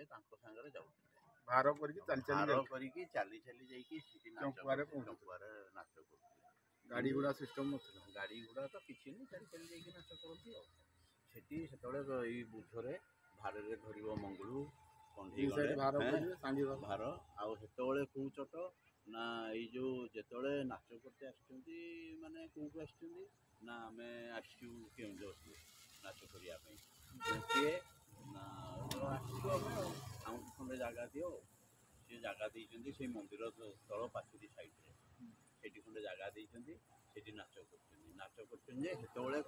ସିଏ ତାଙ୍କ ସାଙ୍ଗରେ ଯାଉଥିଲେ ଭାର କରିକି ଚାଲି ଚାଲି ଯାଇକି ସେଠି ଚମ୍ପୁଆରେ ନାଚ କରୁଥିଲେ। ଗାଡ଼ି ଗୁଡ଼ା ସିଷ୍ଟମ ନଥିଲା, ଗାଡ଼ି ଗୁଡ଼ା ତ କିଛି ନାହିଁ, ଚାଲି ଚାଲି ଯାଇକି ନାଚ କରନ୍ତି ଆଉ। ସେଠି ସେତେବେଳେ ଏଇ ବୁଝରେ ଭାରରେ ଧରିବ ମଙ୍ଗୁଳୁ କଣ୍ଢେଇ ଭାର ଆଉ ସେତେବେଳେ କୋଉ ଚଟ ନା ଏଇ ଯୋଉ ଯେତେବେଳେ ନାଚ କରତେ ଆସିଛନ୍ତି ମାନେ କୋଉଠୁ ଆସିଛନ୍ତି ନା ଆମେ ଆସିଛୁ କେଉଁଝରକୁ ନାଚ କରିବା ପାଇଁ, କିଏ ନା ଆସିଛୁ ଆମେ ଆଉ ଆମକୁ ଖଣ୍ଡେ ଜାଗା ଦିଅ। ସେ ଜାଗା ଦେଇଛନ୍ତି ସେଇ ମନ୍ଦିର ତଳ ପାଚେରୀ ସାଇଡ଼ରେ, ସେଠି ଖଣ୍ଡେ ଜାଗା ଦେଇଛନ୍ତି, ସେଠି ନାଚ କରୁଛନ୍ତି ଯେ ସେତେବେଳେ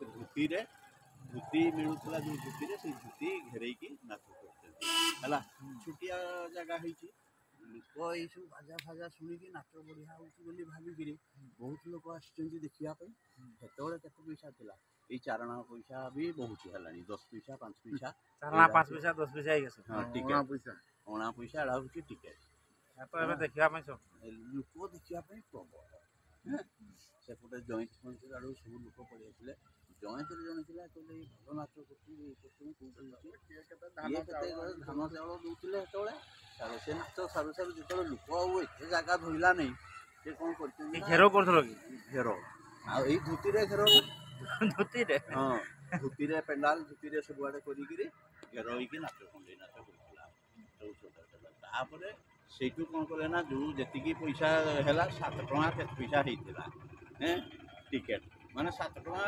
ଧୋତି ମିଳୁଥିଲା ଯୋଉ ଧୋତିରେ ସେଇ ଧୋତି ଘେରେଇକି ନାଚ କରୁଛନ୍ତି ହେଲା। ଛୋଟିଆ ଜାଗା ହେଇଛି, ଲୋକ ଏଇସବୁ ବାଜା ଫାଜା ଶୁଣିକି ନାଚ ବଢ଼ିଆ ହେଉଛି ବୋଲି ଭାବିକିରି ବହୁତ ଲୋକ ଆସିଛନ୍ତି ଦେଖିବା ପାଇଁ। ସେତେବେଳେ କେତେ ପଇସା ଥିଲା, ଏଇ ଚାରଣା ପଇସା ବି ବହୁତ ହେଲାଣି, 10 ପଇସା 5 ପଇସା, 5 ପଇସା 10 ପଇସା ହେଇଗଲା। ଅଣା ପଇସା ଏଡ଼ା ହେଉଛି ଟିକେଟ୍। ଏବେ ଦେଖିବା ପାଇଁ ଲୋକ ଦେଖିବା ପାଇଁ ପ୍ରବଳ। ସେପଟେ ଜଏଣ୍ଟ ଫଏଣ୍ଟ ଆଡ଼ୁ ସବୁ ଲୋକ ପଳେଇ ଆସିଲେ। ଜଏଣ୍ଟରେ ଜଣେ ଥିଲା କହିଲେ ଏଇ ଭଲ ନାଚ କରୁଛି ଧାନ ଚାଉଳ ଦଉଥିଲେ ସେତେବେଳେ। ସେ ନାଚ ସାରୁ ସାରୁ ଯେତେବେଳେ ଲୋକ ଆଉ ଏତେ ଜାଗା ଧୋଇଲା ନାହିଁ, ସେ କ'ଣ କରିଛନ୍ତି ଘେରାଉ କରୁଥିଲ କି? ଘେର ଆଉ ଏଇ ଧୋତିରେ ଘେର ଧୋତିରେ, ହଁ ଧୋତିରେ ପେଣ୍ଡାଲ ଧୋତିରେ ସବୁଆଡ଼େ କରିକିରି ଘେର ହେଇକି ନାଚ ଖଣ୍ଡେଇ ନାଚ କରୁଥିଲା ସବୁ ଛୋଟ। ତାପରେ ସେଇଠୁ କ'ଣ କଲେ ନା ଯୋଉ ଯେତିକି ପଇସା ହେଲା 7 ଟଙ୍କା କେତେ ପଇସା ହେଇଥିଲା ଟିକେଟ୍, ମାନେ 7 ଟଙ୍କା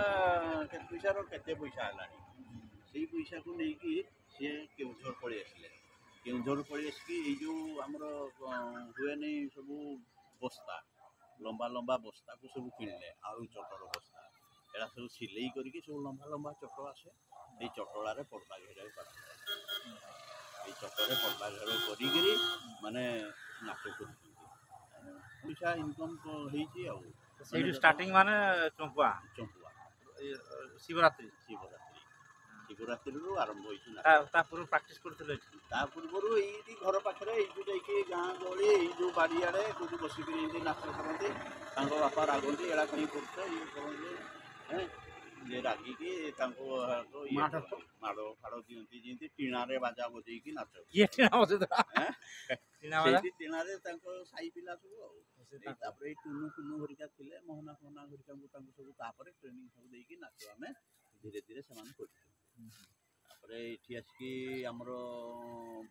କେତେ ପଇସାର କେତେ ପଇସା ହେଲାଣି, ସେଇ ପଇସାକୁ ନେଇକି ସିଏ କେଉଁଝର ପଳେଇ ଆସିଲେ। କେଉଁଝର ପଳେଇ ଆସିକି ଏଇ ଯେଉଁ ଆମର ହୁଏନି ସବୁ ବସ୍ତା, ଲମ୍ବା ଲମ୍ବା ବସ୍ତାକୁ ସବୁ କିଣିଲେ, ଆଳୁ ଚଟର ବସ୍ତା, ଏରା ସବୁ ସିଲେଇ କରିକି ସବୁ ଲମ୍ବା ଲମ୍ବା ଚଟ ଆସେ, ଏଇ ଚଟଳାରେ ପର୍ଦା ଘେରାଉ କରାଯାଏ। ଏଇ ଚଟରେ ପର୍ଦା ଘେରାଉ କରିକିରି ମାନେ ନାଚ କରୁଛନ୍ତି, ପଇସା ଇନକମ୍ ହେଇଛି ଆଉ। ସେଇଠୁ ଷ୍ଟାର୍ଟିଂ ମାନେ ଚମ୍ପୁଆ ଶିବରାତ୍ରିରୁ ଆରମ୍ଭ ହେଇଛି। ତା ପୂର୍ବରୁ ପ୍ରାକ୍ଟିସ୍ କରୁଥିଲେ ଏଠି? ତା ପୂର୍ବରୁ ଏଇଠି ଘର ପାଖରେ ଏଇଠୁ ଯାଇକି ଗାଁ ଗହଳି ଏଇ ଯେଉଁ ବାଡ଼ିଆଡ଼େ କୋଉଠି ବସିକିରି ଏମିତି ନାଚ କରନ୍ତି, ତାଙ୍କ ବାପା ରାଗନ୍ତି ଏଡ଼ା କାହିଁ କରୁଛ ଇଏ କରନ୍ତି, ଯେ ରାଗିକି ତାଙ୍କୁ ମାଡ଼ ଫାଡ଼ ଦିଅନ୍ତି, ଯେମିତି ଟିଣାରେ ବାଜା ବଜେଇକି ନାଚ। ସେଇଠି ଟିଣାରେ ତାଙ୍କ ସାହି ପିଲା ସବୁ ଆଉ। ତାପରେ ଏଇ ଟୁନୁ ଫୁନୁ ଘରିକା ଥିଲେ, ମୋହନା ଫୋହନା ଘରିକାଙ୍କୁ ତାଙ୍କୁ ସବୁ ତାପରେ ଟ୍ରେନିଂ ସବୁ ଦେଇକି ନାଚ ଆମେ ଧୀରେ ଧୀରେ ସେମାନେ କରୁଛୁ। ତାପରେ ଏଇଠି ଆସିକି ଆମର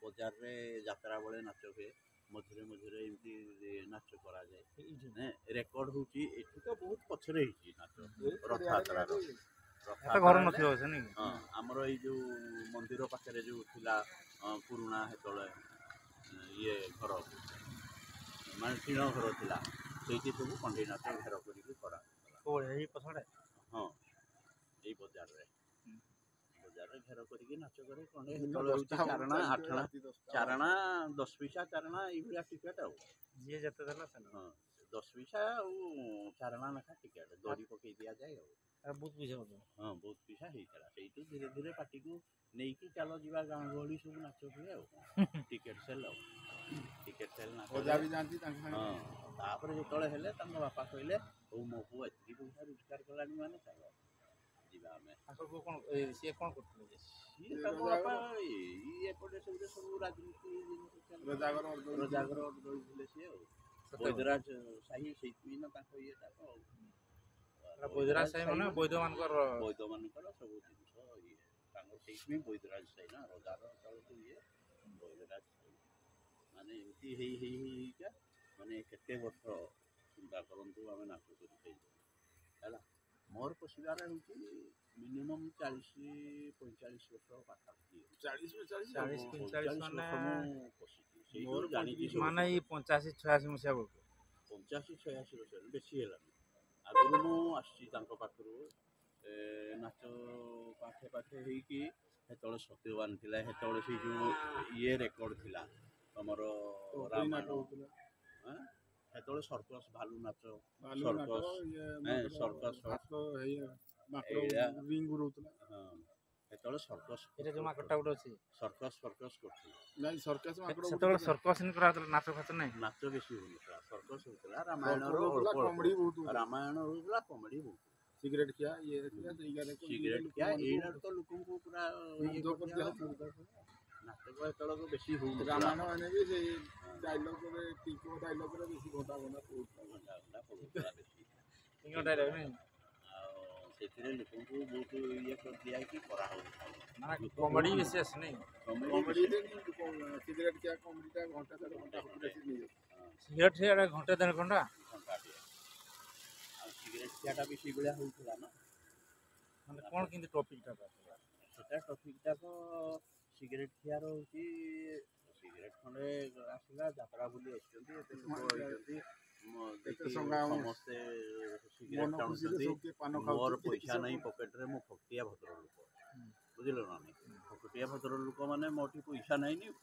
ବଜାରରେ ଯାତ୍ରା ବେଳେ ନାଚ ହୁଏ, ମଝିରେ ମଝିରେ ଏମିତି ନାଚ କରାଯାଏ, ରେକର୍ଡ଼ ହେଉଛି। ଏଠି ତ ବହୁତ ପଛରେ ହେଇଛି ନାଚ ରଥଯାତ୍ରାର। ଘର ନଥିବ ହଁ, ଆମର ଏଇ ଯେଉଁ ମନ୍ଦିର ପାଖରେ ଯେଉଁ ଥିଲା ପୁରୁଣା ସେତେବେଳେ ଇଏ ଘର ମାନେ ଟିଣ ଘର ଥିଲା, ସେଇଠି ସବୁ କଣ୍ଢେଇ ନାଚ ଘେର କରିକି କରାଗଲା। ହଁ, ଏଇ ବଜାରରେ ଘେର କରିକି ନାଚ କରି କଣ୍ଢେଇ ସେତେବେଳେ ହେଉଛି ଚାରଣା 8 ଆଣା, ଚାରଣା 10 ପଇସା ଚାରଣା ଏଇଭଳିଆ ଟିକେଟ୍ ଆଉ। ଯିଏ ଯେତେ ଦେଲା ହଁ, 10 ପଇସା ଆଉ ଚାରଣା ଲେଖା ଟିକେଟ୍ ଦରି ପକେଇ ଦିଆଯାଏ ଆଉ। ବହୁତ ପଇସା ହଁ, ବହୁତ ପଇସା ହେଇଥିଲା। ସେଇଠୁ ଧୀରେ ଧୀରେ ପାର୍ଟିକୁ ନେଇକି ଚାଲ ଯିବା ଗାଁ ଗହଳି ସବୁ ନାଚ ହୁଏ ଆଉ। ଟିକେଟ୍ ସେଲ୍ ଆଉ ଟିକେଟ୍ ସେଲ୍ ନାଚ। ହଁ, ତାପରେ ଯେତେବେଳେ ହେଲେ ତାଙ୍କ ବାପା କହିଲେ ହଉ ମୋ ପୁଅ ଏତିକି ପଇସା ରୋଜଗାର କଲାଣି ମାନେ ଚାଲ ଯିବା ଆମେ। ସିଏ କ'ଣ କରୁଥିଲେ? ସିଏ ତାଙ୍କ ବାପା ଏଇ ଏପଟେ ସବୁ ରାଜନୀତି ରଜାଗର ରହିଥିଲେ ସିଏ ଆଉ। ବୈଦରାଜ ସାହି ସେଇଥିପାଇଁ ନା ତାଙ୍କ ଇଏଟା ତ ଆଉ। ବୈଦରାଜ ସାହି ମାନେ ବୈଦ୍ୟମାନଙ୍କର ସବୁ ଜିନିଷ ଇଏ ତାଙ୍କର ସେଇଥିପାଇଁ ବୈଦରାଜ ସାହି ନା, ରଜାର ତଳକୁ ଇଏ ବୈଦରାଜ ସାହି। ମାନେ ଏମିତି ହେଇକା ମାନେ କେତେ ବର୍ଷ ଚିନ୍ତା କରନ୍ତୁ ଆମେ ନାଚ କରି ହେଲା। ମୋର ପଶିବାର ହେଉଛି ମିନିମମ୍ 40-45 ବର୍ଷ ପାଖାପାଖି। 40-45 ବର୍ଷ ମୁଁ ପଶିଛି ସେଇଠୁ ଜାଣିଛି ମାନେ ଏଇ 85-86 ମସିହା ବେଳକୁ। 85-86 ବର୍ଷ ବେଶୀ ହେଲାଣି। ଆଗରୁ ମୁଁ ଆସିଛି ତାଙ୍କ ପାଖରୁ ନାଚ ପାଖେ ପାଖେ ହେଇକି। ସେତେବେଳେ ସତ୍ୟବାନ ଥିଲା, ସେତେବେଳେ ସେଇ ଯେଉଁ ଇଏ ରେକର୍ଡ଼ ଥିଲା ତମର ରାମାୟଣ, ସେତେବେଳେ ସର୍କସ୍ ଭାଲୁ ନାଚ, ସର୍କସ୍ ସେତେବେଳେ ସର୍କସ୍ ସେତେବେଳେ ସର୍କସ୍ କରାହଉଥିଲା, ନାଚ ଫାଚ ନାହିଁ, ନାଚ ବେଶୀ ହଉନଥିଲା, ସର୍କସ୍ ହଉଥିଲା। ରାମାୟଣର ରାମାୟଣ ହଉଥିଲା, କମେଡ଼ି ହଉଥିଲା। ସିଗାରେଟ୍ ଖିଆ ଏଇଟା ତ ଲୋକଙ୍କୁ ପୁରା ନାଟକ ସେତେବେଳକୁ ବେଶୀ ହଉଥିଲା ରାମାୟଣ ମାନେ ବି ସେଇ ଡାଇଲଗରେ ଟିଙ୍କ ଡାଇଲଗରେ ବେଶୀ ଘଣ୍ଟା ଘଣ୍ଟା କହୁଥିଲା। ଘଣ୍ଟା ଘଣ୍ଟା ପଡ଼ୁଥିଲା ବେଶୀ ଡାଇଲଗ ନାଇଁ ଆଉ ସେଥିରେ ଲୋକଙ୍କୁ ବହୁତ ଇଏ ଦିଆହେଇକି କରାହେଉଥିଲା ମାନେ କମେଡି ବିଶେଷ ନାଇଁ କମେଡିରେ ସିଗାରେଟ୍ ଖିଆ କମେଡିଟା ଘଣ୍ଟା ଦେଢ଼ ଘଣ୍ଟା ବେଶୀ ନେଇଯାଉଛି। ସିଗାରେଟ୍ ସିଆଡ଼େ ଘଣ୍ଟେ ଦେଢ଼ ଘଣ୍ଟା ଘଣ୍ଟାଟିଏ ଆଉ ସିଗାରେଟ୍ ଖିଆଟା ବି ସେଇଭଳିଆ ହେଉଥିଲା ନା ମାନେ କ'ଣ କେମିତି ଟପିକ୍ଟା ସେଟା ଟପିକ୍ଟା ତ ସିଗାରେଟ୍ ଖିଆର ହେଉଛି ସିଗାରେଟ୍ ଖଣ୍ଡେ ଆସିଲା ଯାତ୍ରା ବୁଲି ଆସିଛନ୍ତି ଏତେ ଲୋକ ହେଇଛନ୍ତି ଏତେ ସଂଖ୍ୟା ସମସ୍ତେ ସିଗାରେଟ୍ ମନ ଖୁସିରେ ଟାଣୁଛନ୍ତି ସବୁ କିଏ ପାନ ମୋର ଖାଉଛନ୍ତି, ପଇସା ନାହିଁ ସବୁ ପକେଟରେ ମୁଁ ଫକଟିଆ ଭଦ୍ର ଲୋକ ବୁଝିଲ ନା ନାହିଁ ଫକଟିଆ ଭଦ୍ର ଲୋକ ମାନେ ମୋଠି ପଇସା ନାହିଁ